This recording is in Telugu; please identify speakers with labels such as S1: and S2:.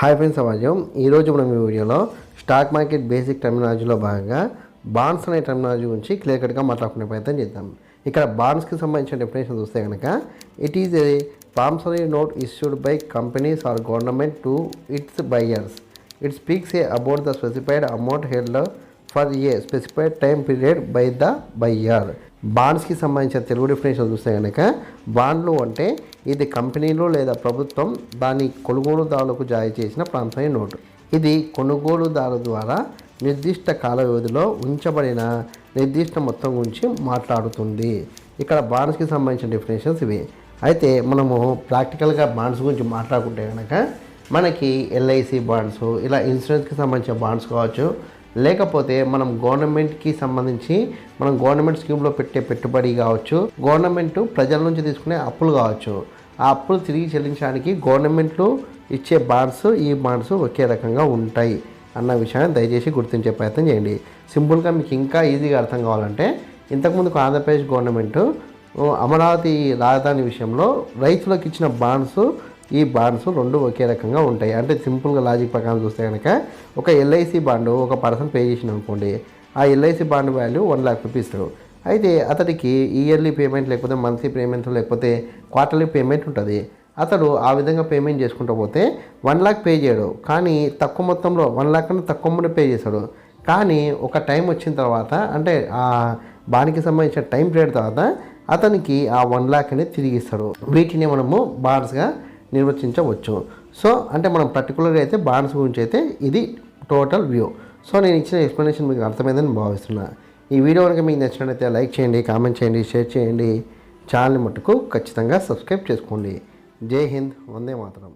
S1: హాయ్ ఫ్రెండ్స్, సమాజం ఈరోజు మనం ఈ వీడియోలో స్టాక్ మార్కెట్ బేసిక్ టెర్మినాలజీలో భాగంగా బాండ్స్ అనే టెర్మినాలజీ గురించి క్లియర్ కట్గా మాట్లాడుకునే ప్రయత్నం చేద్దాం. ఇక్కడ బాండ్స్కి సంబంధించిన డెఫినేషన్ చూస్తే కనుక it is a promissory note issued by companies or government to its buyers. It speaks about the specified amount held for a specified time period by the buyer. బాండ్స్కి సంబంధించిన తెలుగు డెఫినేషన్ చూస్తే కనుక బాండ్లు అంటే ఇది కంపెనీలు లేదా ప్రభుత్వం దాని కొనుగోలుదారులకు జారీ చేసిన ప్రామిసరీ నోటు. ఇది కొనుగోలుదారు ద్వారా నిర్దిష్ట కాల వ్యవధిలో ఉంచబడిన నిర్దిష్ట మొత్తం గురించి మాట్లాడుతుంది. ఇక్కడ బాండ్స్కి సంబంధించిన డెఫినేషన్స్ ఇవి. అయితే మనము ప్రాక్టికల్గా బాండ్స్ గురించి మాట్లాడుకుంటే కనుక మనకి ఎల్ఐసి బాండ్స్, ఇలా ఇన్సూరెన్స్కి సంబంధించిన బాండ్స్ కావచ్చు, లేకపోతే మనం గవర్నమెంట్కి సంబంధించి మనం గవర్నమెంట్ స్కీమ్లో పెట్టే పెట్టుబడి కావచ్చు, గవర్నమెంట్ ప్రజల నుంచి తీసుకునే అప్పులు కావచ్చు, ఆ అప్పులు తిరిగి చెల్లించడానికి గవర్నమెంట్లు ఇచ్చే బాండ్స్, ఈ బాండ్స్ ఒకే రకంగా ఉంటాయి అన్న విషయాన్ని దయచేసి గుర్తించే ప్రయత్నం చేయండి. సింపుల్గా మీకు ఇంకా ఈజీగా అర్థం కావాలంటే ఇంతకుముందుకు ఆంధ్రప్రదేశ్ గవర్నమెంట్ అమరావతి రాజధాని విషయంలో రైతులకు ఇచ్చిన బాండ్స్, ఈ బాండ్స్ రెండు ఒకే రకంగా ఉంటాయి. అంటే సింపుల్గా లాజిక్ ప్రకారం చూస్తే కనుక ఒక ఎల్ఐసి బాండు ఒక పర్సన్ పే చేసిన అనుకోండి, ఆ LIC bond value 1 lakh rupees. అయితే అతడికి ఇయర్లీ పేమెంట్ లేకపోతే మంత్లీ పేమెంట్ లేకపోతే క్వార్టర్లీ పేమెంట్ ఉంటుంది. అతడు ఆ విధంగా పేమెంట్ చేసుకుంటూ పోతే 1 lakh పే చేయడు, కానీ తక్కువ మొత్తంలో 1 lakh కన్నా తక్కువ అమౌంట్ పే చేస్తాడు. కానీ ఒక టైం వచ్చిన తర్వాత, అంటే ఆ బాండ్కి సంబంధించిన టైం పీరియడ్ తర్వాత అతనికి ఆ 1 lakh అనేది తిరిగి ఇస్తాడు. వీటిని మనము బాండ్స్గా నిర్వచించవచ్చు. సో అంటే మనం పర్టికులర్గా అయితే బాండ్స్ గురించి అయితే ఇది టోటల్ వ్యూ. సో నేను ఇచ్చిన ఎక్స్ప్లెనేషన్ మీకు అర్థమైందని భావిస్తున్నా. ఈ వీడియో కనుక మీకు నచ్చినట్లయితే లైక్ చేయండి, కామెంట్ చేయండి, షేర్ చేయండి. ఛానల్ మట్టుకు ఖచ్చితంగా సబ్స్క్రైబ్ చేసుకోండి. జై హింద్, వందే మాతరం.